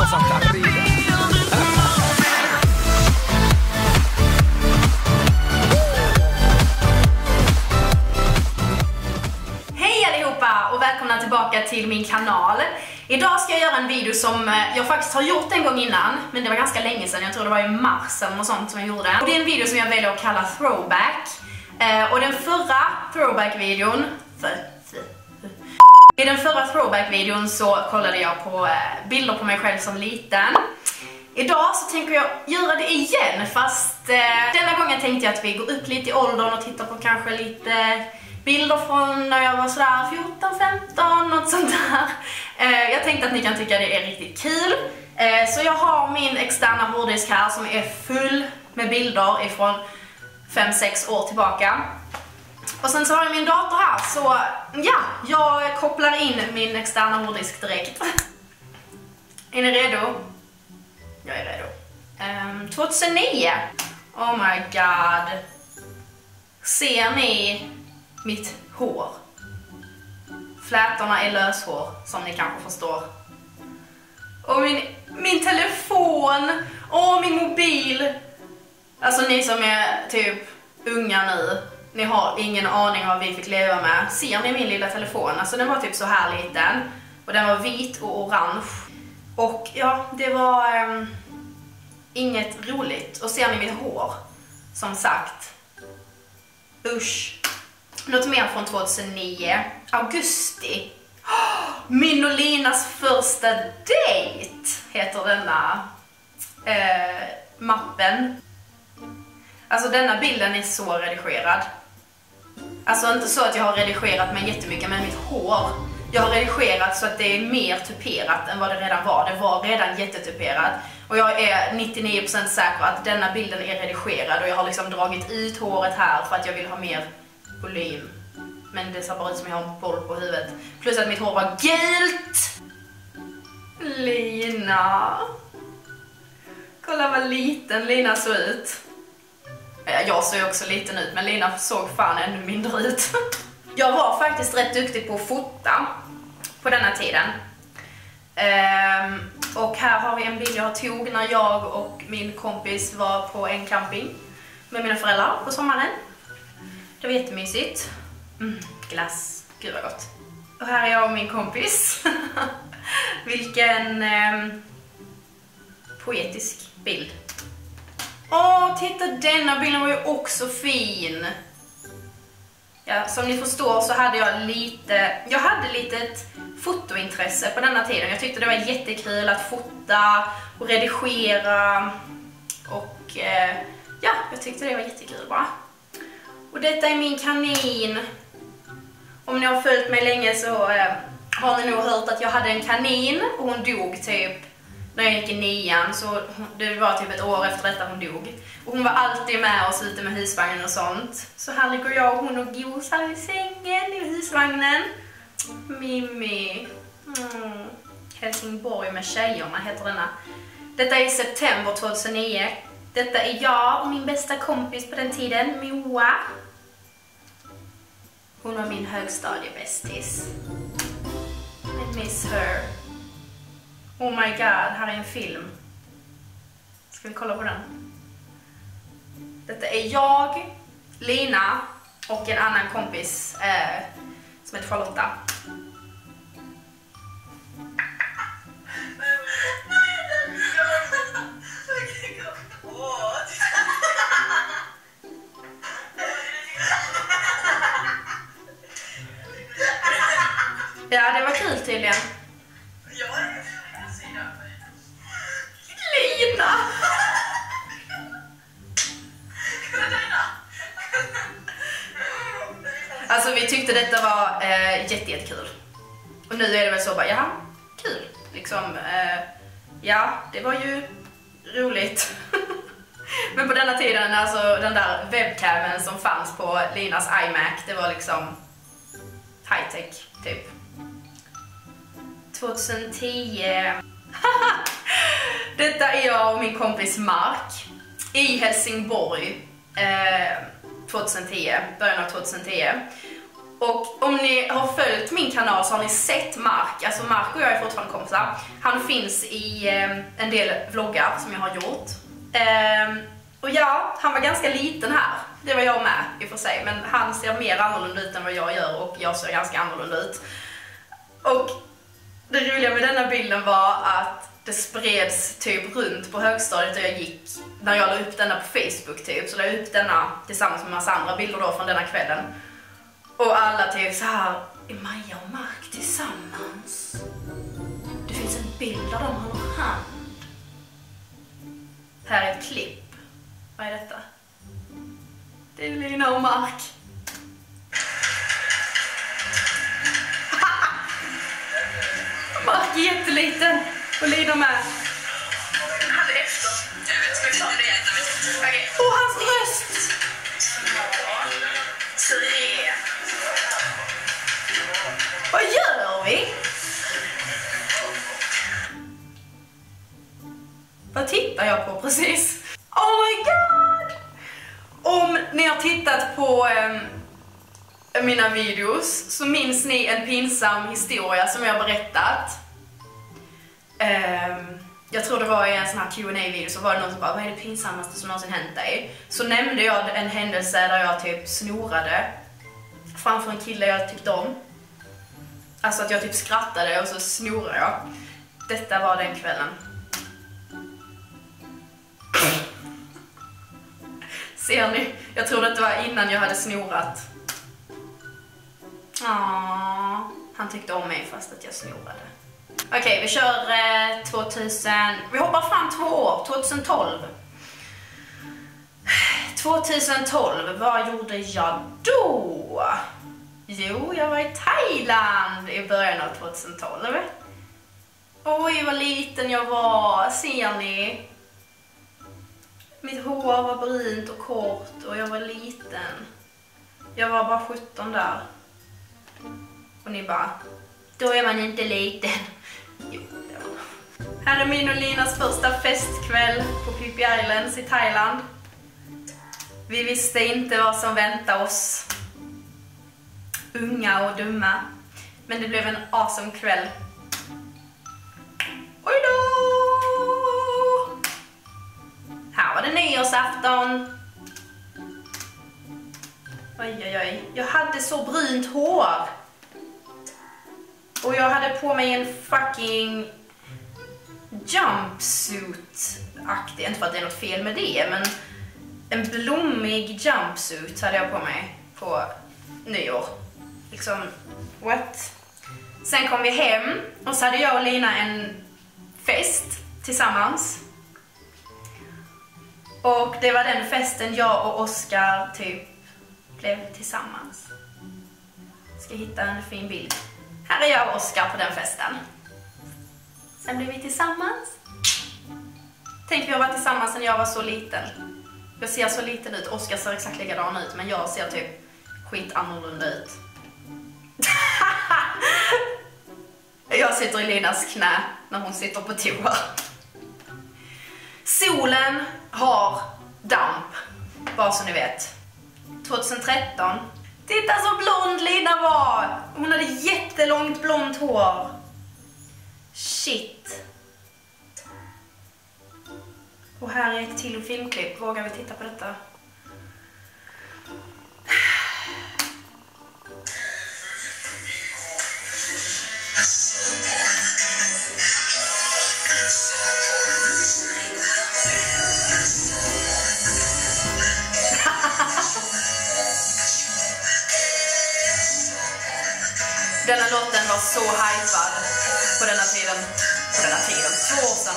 Rosa Carrilla. Hej allihopa och välkomna tillbaka till min kanal. Idag ska jag göra en video som jag faktiskt har gjort en gång innan, men det var ganska länge sedan, jag tror det var i mars eller något sånt som jag gjorde. Och det är en video som jag väljer att kalla Throwback. Och den förra Throwback-videon... I den förra Throwback-videon så kollade jag på bilder på mig själv som liten. Idag så tänker jag göra det igen, fast denna gången tänkte jag att vi går upp lite i åldern och tittar på kanske lite bilder från när jag var sådär 14, 15, något sånt där. Jag tänkte att ni kan tycka det är riktigt kul. Så jag har min externa hårddisk här som är full med bilder ifrån 5-6 år tillbaka. Och sen så har jag min dator här, så ja, jag kopplar in min externa hårddisk direkt. Är ni redo? Jag är redo. 2009. Oh my god. Ser ni mitt hår? Flätorna är löshår, som ni kanske förstår. Och min telefon. Och min mobil. Alltså ni som är typ unga nu, ni har ingen aning om vad vi fick leva med. Ser ni min lilla telefon? Alltså den var typ så här liten. Och den var vit och orange. Och ja, det var inget roligt. Och ser ni mitt hår? Som sagt. Usch. Något mer från 2009. Augusti. Min och Linas första date heter denna mappen. Alltså denna bilden är så redigerad. Alltså inte så att jag har redigerat mig jättemycket, men mitt hår. Jag har redigerat så att det är mer tuperat än vad det redan var. Det var redan jättetuperat. Och jag är 99% säker att denna bilden är redigerad. Och jag har liksom dragit ut håret här för att jag vill ha mer volym. Men det ser bara ut som jag har en boll på huvudet. Plus att mitt hår var gult. Lina. Kolla vad liten Lina såg ut. Jag såg också liten ut, men Lina såg fan ännu mindre ut. Jag var faktiskt rätt duktig på att fota på denna tiden. Och här har vi en bild jag tog när jag och min kompis var på en camping med mina föräldrar på sommaren. Det var jättemysigt. Glass, gud vad gott. Och här är jag och min kompis. Vilken poetisk bild. Åh, titta, denna bilden var ju också fin. Ja, som ni förstår så hade jag lite ett fotointresse på denna tiden. Jag tyckte det var jättekul att fota och redigera. Och ja, jag tyckte det var jättekul bara. Och detta är min kanin. Om ni har följt mig länge så har ni nog hört att jag hade en kanin och hon dog typ när jag gick i 9:an, så det var typ ett år efter detta hon dog. Och hon var alltid med oss ute med husvagnen och sånt. Så här ligger jag och hon och gosar i sängen i husvagnen. Mimmi. Helsingborg med tjejerna heter denna. Detta är september 2009. Detta är jag och min bästa kompis på den tiden, Moa. Hon var min högstadiebästis. I miss her. Oh my god, här är en film. Ska vi kolla på den? Detta är jag, Lina och en annan kompis som heter Charlotta. Ja, det var kul tydligen. Lina! Alltså vi tyckte detta var jättekul. Och nu är det väl så bara, ja, kul. Liksom, ja, det var ju roligt. Men på denna tiden, alltså den där webcamen som fanns på Linas iMac, det var liksom high-tech, typ. 2010. Detta är jag och min kompis Mark i Helsingborg 2010, början av 2010. Och om ni har följt min kanal så har ni sett Mark. Alltså Mark och jag är fortfarande kompisar. Han finns i en del vloggar som jag har gjort. Och ja, han var ganska liten här. Det var jag med i och för sig. Men han ser mer annorlunda ut än vad jag gör och jag ser ganska annorlunda ut. Och det roliga med denna bilden var att det spreds typ runt på högstadiet där jag gick. När jag la upp denna på Facebook typ. Så la jag upp denna tillsammans med en massa andra bilder då från denna kvällen. Och alla typ så här, är Maja och Mark tillsammans? Det finns en bild där de håller hand. Här är ett klipp. Vad är detta? Det är Lina och Mark. Mark är jätteliten och Lina med. Han är efter. Jag vet inte vad det är. Okej. Och hans röst! 3. Vad gör vi? Vad tittar jag på precis? Oh my god! Om ni har tittat på mina videos så minns ni en pinsam historia som jag har berättat. Jag tror det var i en sån här Q&A-video så var det någon som bara, vad är det pinsammaste som någonsin hänt dig? Så nämnde jag en händelse där jag typ snorade framför en kille jag tyckte om. Alltså att jag typ skrattade och så snorade jag. Detta var den kvällen. Ser ni? Jag tror att det var innan jag hade snorat. Han tyckte om mig fast att jag snorade. Okej, vi kör 2000... Vi hoppar fram 2 år. 2012. 2012, vad gjorde jag då? Jo, jag var i Thailand i början av 2012. Oj, vad liten jag var. Ser ni? Mitt hår var brunt och kort och jag var liten. Jag var bara 17 där. Och ni bara, då är man inte liten. Jo, det var. Här är min och Linas första festkväll på Phi Phi Islands i Thailand. Vi visste inte vad som väntade oss. Unga och dumma. Men det blev en awesome kväll. Oj då! Här var det nyårsafton. Oj, oj, oj. Jag hade så brunt hår. Och jag hade på mig en fucking jumpsuit-aktig. Inte för att det är något fel med det, men en blommig jumpsuit hade jag på mig på nyår. Liksom, what? Sen kom vi hem och så hade jag och Lina en fest tillsammans. Och det var den festen jag och Oskar typ blev tillsammans. Ska hitta en fin bild. Här är jag och Oskar på den festen. Sen blev vi tillsammans. Tänk, vi har varit tillsammans sedan jag var så liten. Jag ser så liten ut. Oskar ser exakt likadan ut, men jag ser typ skit annorlunda ut. Jag sitter i Linas knä när hon sitter på toa. Solen har damp, bara så ni vet. 2013. Titta så blond Lina var! Hon hade jättelångt blont hår. Shit. Och här är ett till filmklipp. Vågar vi titta på detta? Denna låten var så hypad på denna tiden. 2 år sedan.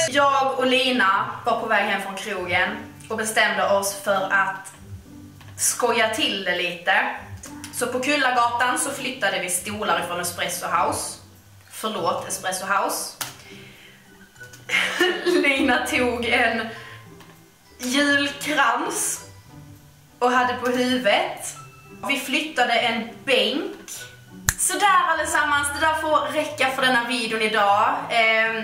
Jag och Lina var på väg hem från krogen och bestämde oss för att skoja till det lite. Så på Kullagatan så flyttade vi stolar från Espresso House. Förlåt, Espresso House. Lina tog en julkrans och hade på huvudet. Vi flyttade en bänk. Så där allesammans, det där får räcka för denna videon idag.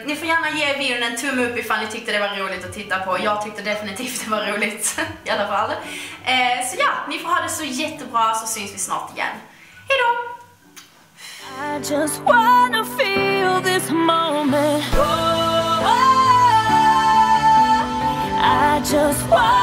Ni får gärna ge videon en tumme upp ifall ni tyckte det var roligt att titta på. Jag tyckte definitivt det var roligt i alla fall. Så ja, ni får ha det så jättebra, så syns vi snart igen. Hejdå! I just wanna feel this moment. I just want